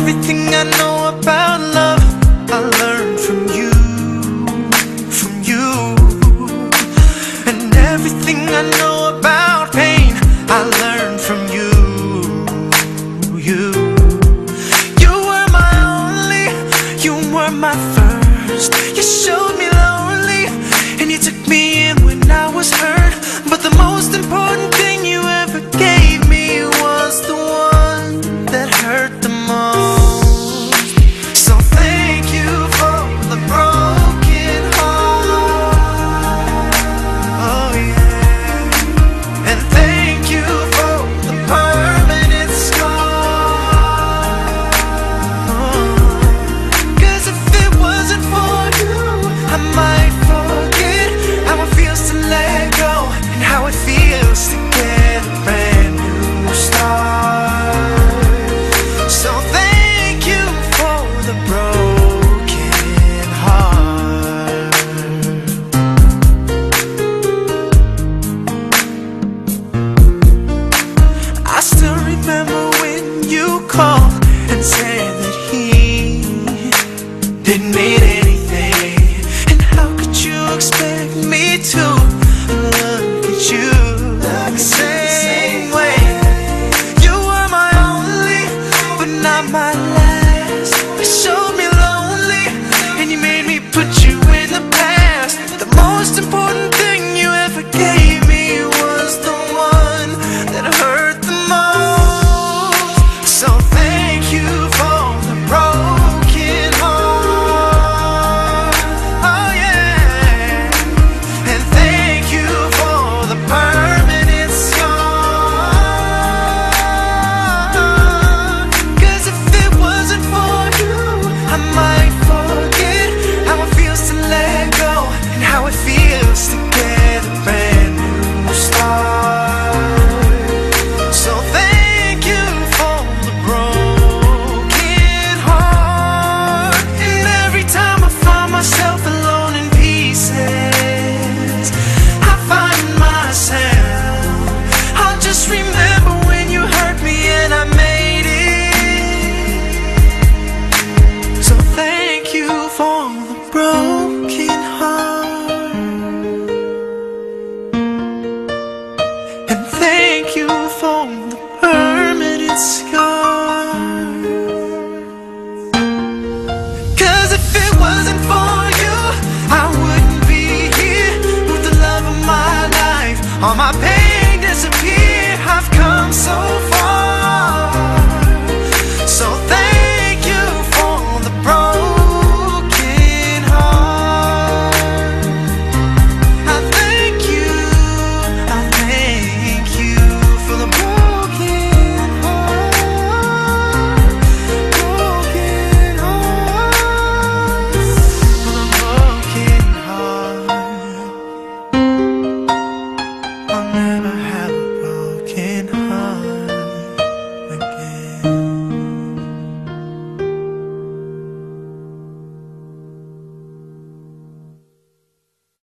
everything I know about love I learned from you, from you. And everything I know about pain I learned from you, you. You were my only, you were my first. You showed me lonely, and you took me in when I was hurt. But the most important thing you ever gave me was the one that hurt the most. So thank you for the broken heart, oh yeah. And thank you for the permanent scar, oh. 'Cause if it wasn't for you, I might forget how it feels to let go, and how it feels to get a brand new start. So thank you for the broken heart. I still remember when you called and said that he didn't mean anything. And how could you expect me to look at you the same way? You were my only, but not my